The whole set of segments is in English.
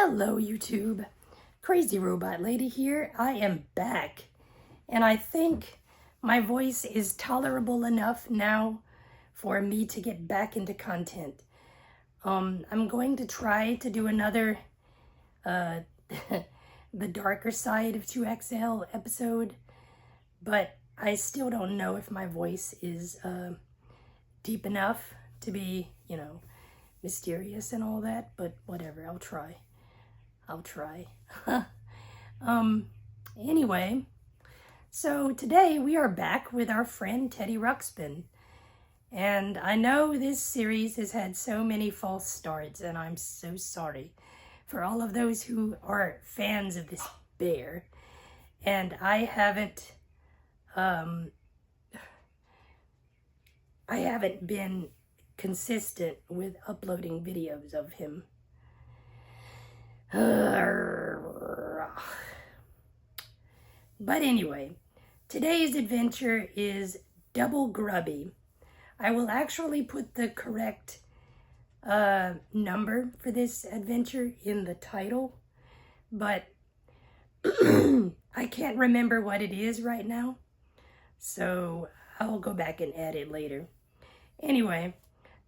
Hello YouTube, Crazy Robot Lady here. I am back and I think my voice is tolerable enough now for me to get back into content. I'm going to try to do another the darker side of 2XL episode, but I still don't know if my voice is deep enough to be, mysterious and all that, but whatever, I'll try. Anyway, so today we are back with our friend Teddy Ruxpin. And I know this series has had so many false starts, and I'm so sorry for all of those who are fans of this bear. And I haven't been consistent with uploading videos of him. But anyway, today's adventure is Double Grubby. I will actually put the correct number for this adventure in the title, but I can't remember what it is right now, so I'll go back and add it later. Anyway,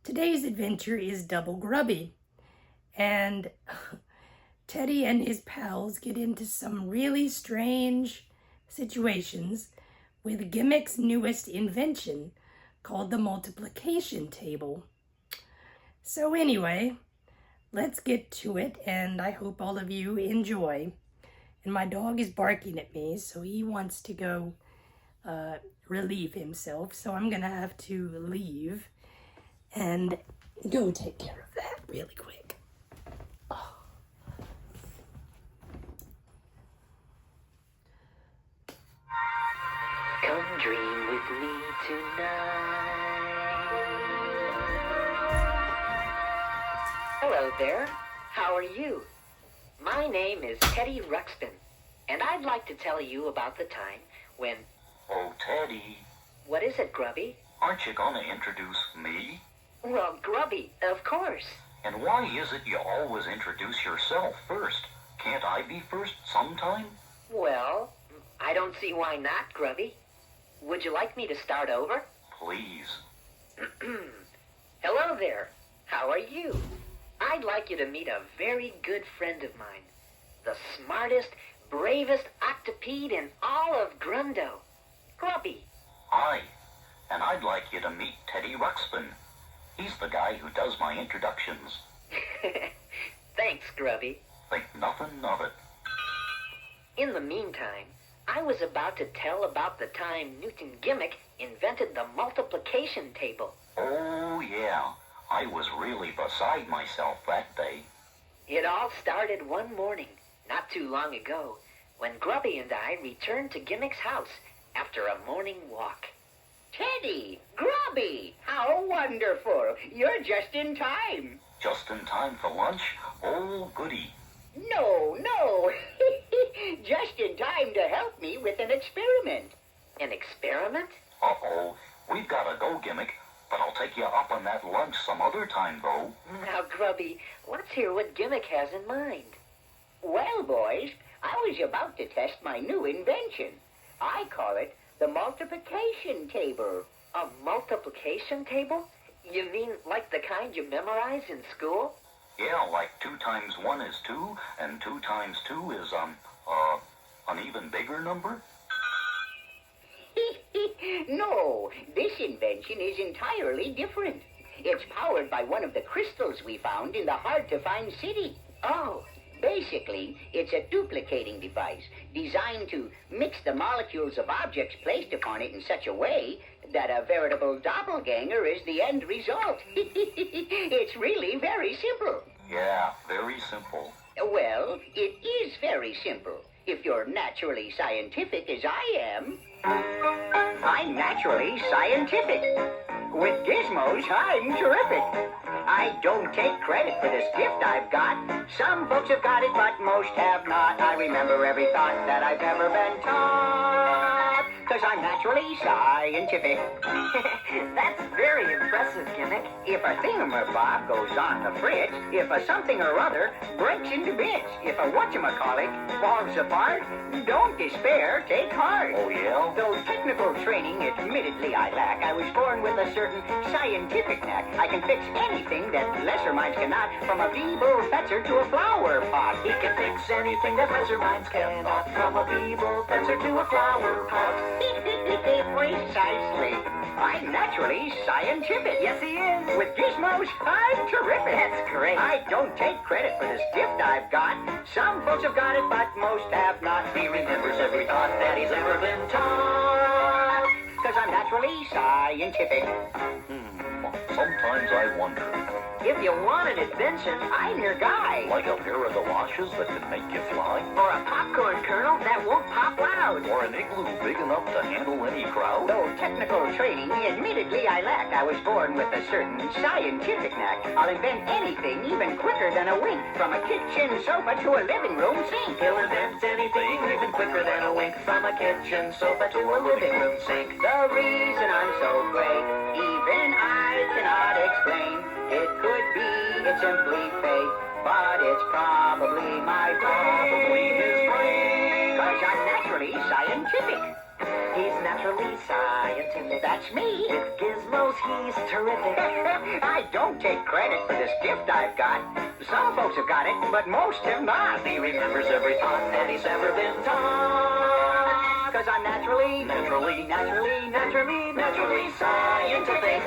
today's adventure is Double Grubby, and Teddy and his pals get into some really strange situations with Gimmick's newest invention called the multiplication table. So anyway, let's get to it, and I hope all of you enjoy. And my dog is barking at me, so he wants to go relieve himself, so I'm gonna have to leave and go take care of that really quick. Come dream with me tonight. Hello there. How are you? My name is Teddy Ruxpin, and I'd like to tell you about the time when... Oh, Teddy. What is it, Grubby? Aren't you gonna introduce me? Well, Grubby, of course. And why is it you always introduce yourself first? Can't I be first sometime? Well, I don't see why not, Grubby. Would you like me to start over? Please. Hello there. How are you? I'd like you to meet a very good friend of mine. The smartest, bravest octopede in all of Grundo. Grubby. Hi. And I'd like you to meet Teddy Ruxpin. He's the guy who does my introductions. Thanks, Grubby. Think nothing of it. In the meantime, I was about to tell about the time Newton Gimmick invented the multiplication table. Oh, yeah. I was really beside myself that day. It all started one morning, not too long ago, when Grubby and I returned to Gimmick's house after a morning walk. Teddy, Grubby, how wonderful. You're just in time. Just in time for lunch? Oh, goody. No. Just in time to help me with an experiment. An experiment? Uh-oh. We've gotta go, Gimmick. But I'll take you up on that lunch some other time, though. Now, Grubby, let's hear what Gimmick has in mind. Well, boys, I was about to test my new invention. I call it the multiplication table. A multiplication table? You mean like the kind you memorize in school? Yeah, like 2 times 1 is 2, and 2 times 2 is, an even bigger number? No, this invention is entirely different. It's powered by one of the crystals we found in the hard-to-find city. Oh. Basically, it's a duplicating device designed to mix the molecules of objects placed upon it in such a way that a veritable doppelganger is the end result. It's really very simple. Yeah, very simple. Well, it is very simple. If you're naturally scientific as I am... I'm naturally scientific. With gizmos, I'm terrific. I don't take credit for this gift I've got. Some folks have got it, but most have not. I remember every thought that I've ever been taught. because I'm naturally scientific. That's very impressive, Gimmick. If a thingamabob goes on the fritz, if a something or other breaks into bits, if a whatchamacallit falls apart, don't despair, take heart. Oh, yeah? Though technical training admittedly I lack, I was born with a certain scientific knack. I can fix anything that lesser minds cannot, from a feeble fetzer to a flower pot. He can fix anything that lesser minds cannot, from a feeble fencer to a flower pot. Precisely. I'm naturally scientific. Yes, he is. With gizmos, I'm terrific. That's great. I don't take credit for this gift I've got. Some folks have got it, but most have not. He remembers every thought that he's ever been taught. Because I'm naturally scientific. Sometimes I wonder. If you want an invention, I'm your guy. Like a pair of galoshes that can make you fly? or a popcorn kernel that won't pop loud. Or an igloo big enough to handle any crowd? Though technical training, admittedly I lack, I was born with a certain scientific knack. I'll invent anything even quicker than a wink, from a kitchen sofa to a living room sink. He'll invent anything even quicker than a wink, from a kitchen sofa to a living room sink. The reason I'm so great, even I cannot explain. It could be it's simply fate, but it's probably my Probably his brain. Cause I'm naturally scientific. He's naturally scientific. That's me. With gizmos, he's terrific. I don't take credit for this gift I've got. Some folks have got it, but most have not. He remembers every thought that he's ever been taught. Cause I'm naturally scientific.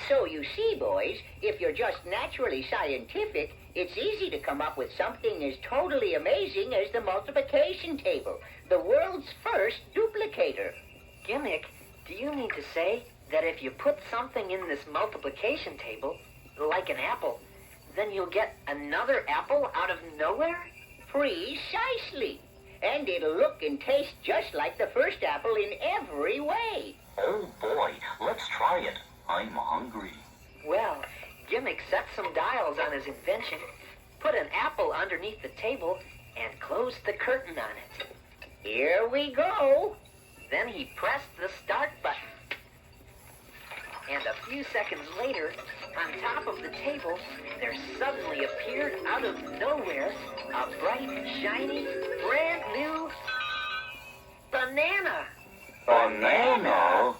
So you see, boys, if you're just naturally scientific, it's easy to come up with something as totally amazing as the multiplication table, the world's first duplicator. Gimmick, do you mean to say that if you put something in this multiplication table, like an apple, then you'll get another apple out of nowhere? Precisely. And it'll look and taste just like the first apple in every way. Oh boy, let's try it. I'm hungry. Well, Gimmick set some dials on his invention, put an apple underneath the table, and closed the curtain on it. Here we go. Then he pressed the start button. And a few seconds later, on top of the table, there suddenly appeared out of nowhere a bright, shiny, brand new banana. Banana?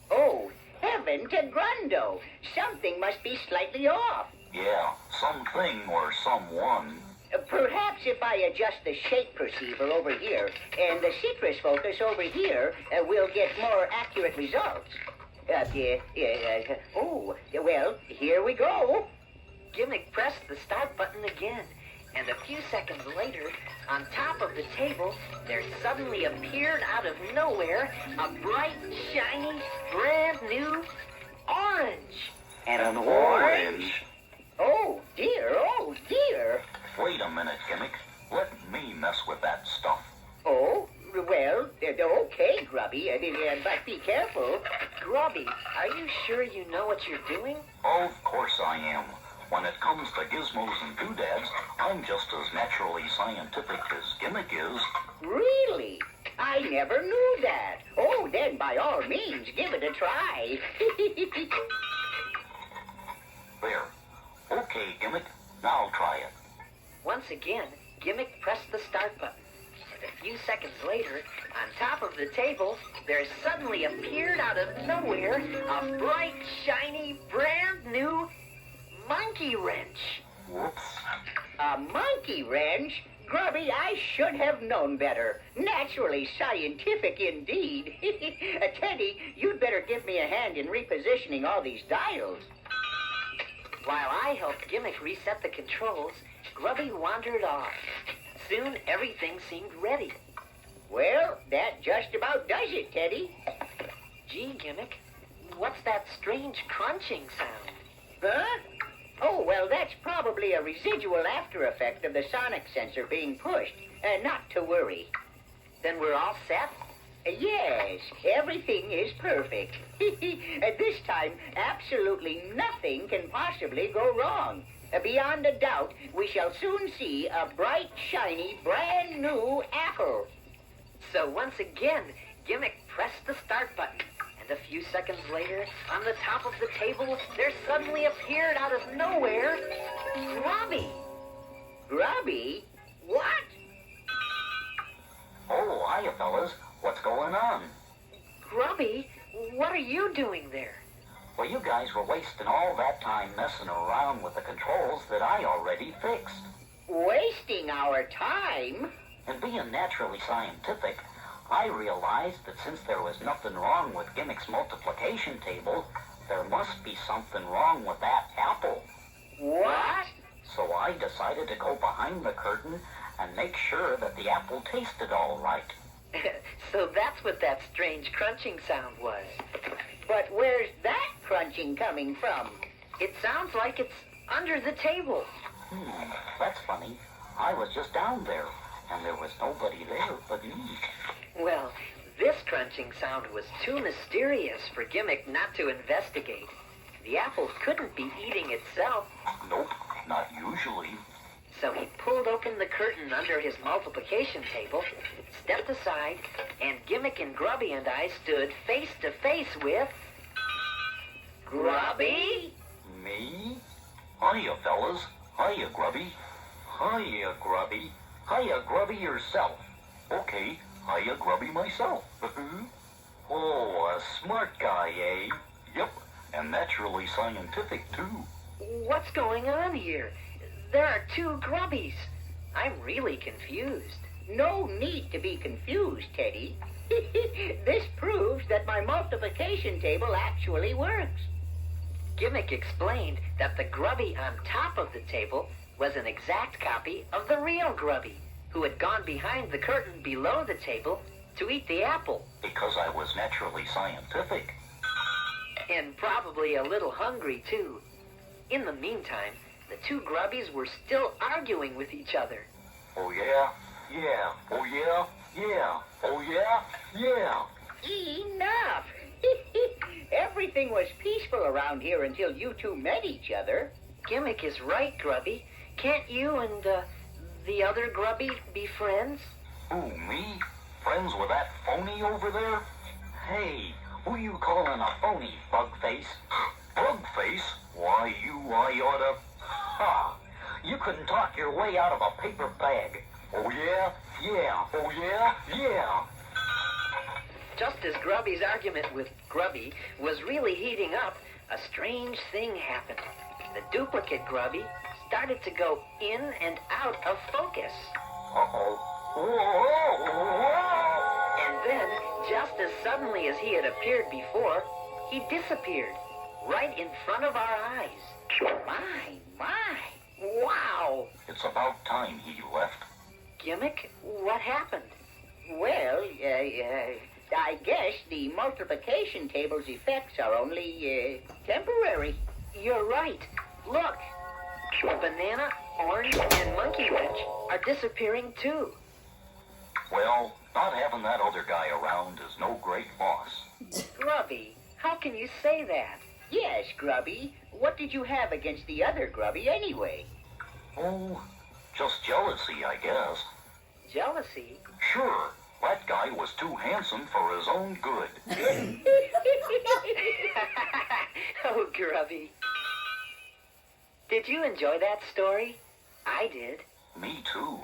Oh, heaven to Grundo. Something must be slightly off. Yeah, something or someone. Perhaps if I adjust the shape perceiver over here and the citrus focus over here, we'll get more accurate results. Oh, well, here we go. Gimmick pressed the start button again, and a few seconds later, on top of the table, there suddenly appeared out of nowhere a bright, shiny, brand new orange. An orange? Oh, dear. Wait a minute, Gimmick. Let me mess with that stuff. Oh, well, okay, Grubby, but be careful. Grubby, are you sure you know what you're doing? Of course I am. When it comes to gizmos and doodads, I'm just as naturally scientific as Gimmick is. Really? I never knew that. Oh, then by all means, give it a try. There. Okay, Gimmick. Now try it. Once again, Gimmick pressed the start button. And a few seconds later, on top of the table, there suddenly appeared out of nowhere a bright, shiny, brand new monkey wrench. Whoops. A monkey wrench? Grubby, I should have known better. Naturally scientific indeed. Teddy, you'd better give me a hand in repositioning all these dials. While I helped Gimmick reset the controls, Grubby wandered off. Soon everything seemed ready. Well, that just about does it, Teddy. Gee, Gimmick, what's that strange crunching sound? Huh? Oh, well, that's probably a residual after effect of the sonic sensor being pushed. Not to worry. Then we're all set? Yes, everything is perfect. At this time, absolutely nothing can possibly go wrong. Beyond a doubt, we shall soon see a bright, shiny, brand new apple. So once again, Gimmick pressed the start button, and a few seconds later, on the top of the table, there suddenly appeared out of nowhere, Grubby. Grubby? What? Oh, hiya, fellas. What's going on? Grubby, what are you doing there? Well, you guys were wasting all that time messing around with the controls that I already fixed. Wasting our time? And being naturally scientific, I realized that since there was nothing wrong with Gimmick's multiplication table, there must be something wrong with that apple. What? So I decided to go behind the curtain and make sure that the apple tasted all right. So that's what that strange crunching sound was. But where's that crunching coming from? It sounds like it's under the table. That's funny. I was just down there, and there was nobody there but me. Well, this crunching sound was too mysterious for Gimmick not to investigate. The apple couldn't be eating itself. Nope, not usually. So he pulled open the curtain under his multiplication table, stepped aside, and Gimmick and Grubby and I stood face to face with... Grubby? Me? Hiya, fellas. Hiya, Grubby. Hiya, Grubby. Hiya, Grubby yourself. Okay, hiya, Grubby myself. Oh, a smart guy, eh? Yep, and naturally scientific, too. What's going on here? There are two Grubbies. I'm really confused. No need to be confused, Teddy. This proves that my multiplication table actually works. Gimmick explained that the Grubby on top of the table was an exact copy of the real Grubby, who had gone behind the curtain below the table to eat the apple. Because I was naturally scientific. And probably a little hungry, too. In the meantime, the two Grubbies were still arguing with each other. Oh, yeah? Yeah. Oh, yeah? Yeah. Oh, yeah? Yeah. Enough! Everything was peaceful around here until you two met each other. Gimmick is right, Grubby. Can't you and, the other Grubby be friends? Who, me? Friends with that phony over there? Hey, who you calling a phony, Bugface? Bugface? Why, I oughta... Ha! You couldn't talk your way out of a paper bag. Oh, yeah? Yeah. Oh, yeah? Yeah. Just as Grubby's argument with Grubby was really heating up, a strange thing happened. The duplicate Grubby started to go in and out of focus. Uh-oh. Whoa! And then, just as suddenly as he had appeared before, he disappeared, right in front of our eyes. My. Wow. It's about time he left. Gimmick, what happened? Well, I guess the multiplication table's effects are only, temporary. You're right. Look, the banana, orange, and monkey wrench are disappearing too. Well, not having that other guy around is no great loss. Grubby, how can you say that? Yes, Grubby. What did you have against the other Grubby anyway? Oh, just jealousy, I guess. Jealousy? Sure, that guy was too handsome for his own good. Oh, Grubby. Did you enjoy that story? I did. Me too.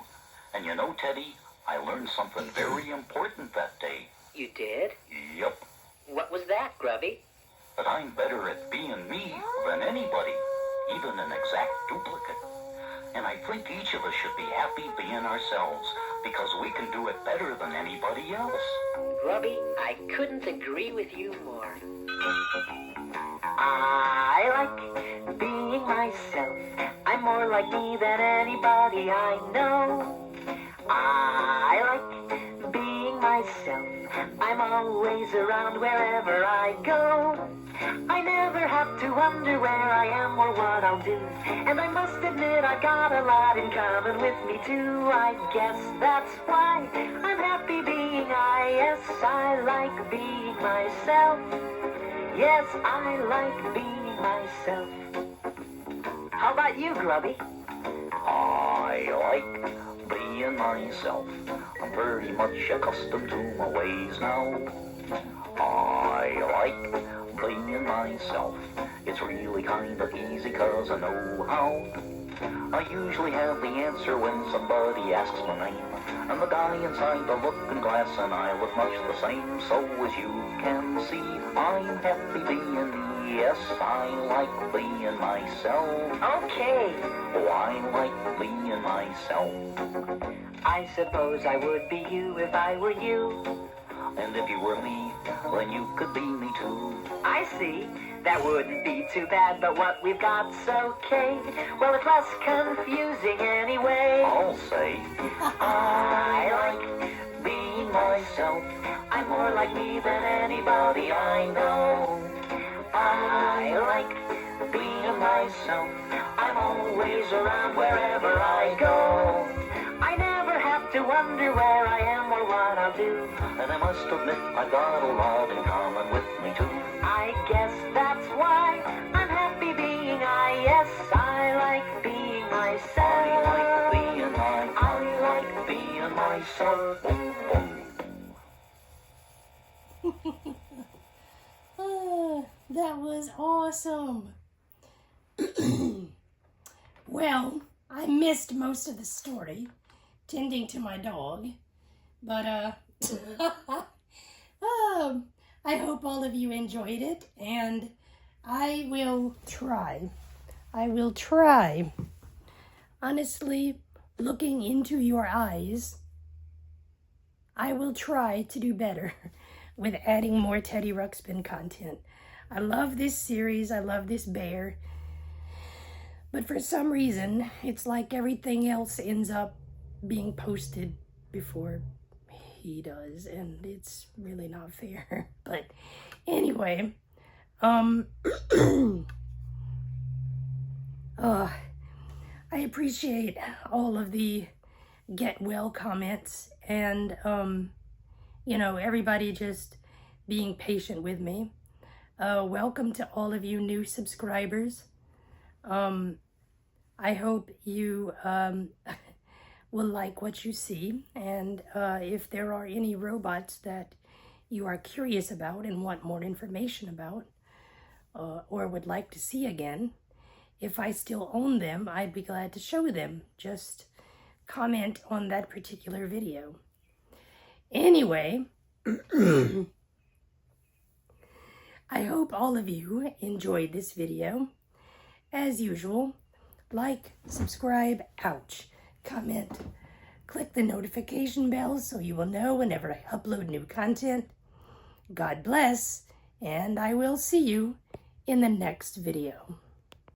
And you know, Teddy, I learned something very important that day. You did? Yep. What was that, Grubby? That I'm better at being me than anybody, even an exact duplicate. And I think each of us should be happy being ourselves, because we can do it better than anybody else. Grubby, I couldn't agree with you more. I like being myself. I'm more like me than anybody I know. I like being myself. I'm always around wherever I go. I never have to wonder where I am or what I'll do. And I must admit I've got a lot in common with me too. I guess that's why I'm happy being I. Yes, I like being myself. Yes, I like being myself. How about you, Grubby? I like being being myself. I'm pretty much accustomed to my ways now. I like being myself. It's really kind of easy 'cause I know how. I usually have the answer when somebody asks my name. I'm the guy inside the looking glass and I look much the same. So as you can see, I'm happy being me. Yes, I like being myself. Okay. Oh, I like being myself. I suppose I would be you if I were you. And if you were me, then you could be me too. I see. That wouldn't be too bad, but what we've got's okay. Well, it's less confusing anyway. I'll say, I like being myself. I'm more like me than anybody I know. I like being myself. I'm always around wherever I go. I never have to wonder where I am or what I'll do. and I must admit I've got a lot in common with me too. I guess that's why I'm happy being I. Yes, I like being myself. I like being myself. Oh, that was awesome. Well, I missed most of the story, tending to my dog, but I hope all of you enjoyed it, and I will try. Honestly, looking into your eyes, I will try to do better with adding more Teddy Ruxpin content. I love this series. I love this bear. But for some reason, it's like everything else ends up being posted before he does, and it's really not fair. But anyway, I appreciate all of the get well comments and, you know, everybody just being patient with me. Welcome to all of you new subscribers. I hope you will like what you see, and if there are any robots that you are curious about and want more information about, or would like to see again, if I still own them, I'd be glad to show them. Just comment on that particular video. Anyway, I hope all of you enjoyed this video. As usual, like, subscribe, ouch, comment, click the notification bell so you will know whenever I upload new content. God bless, and I will see you in the next video.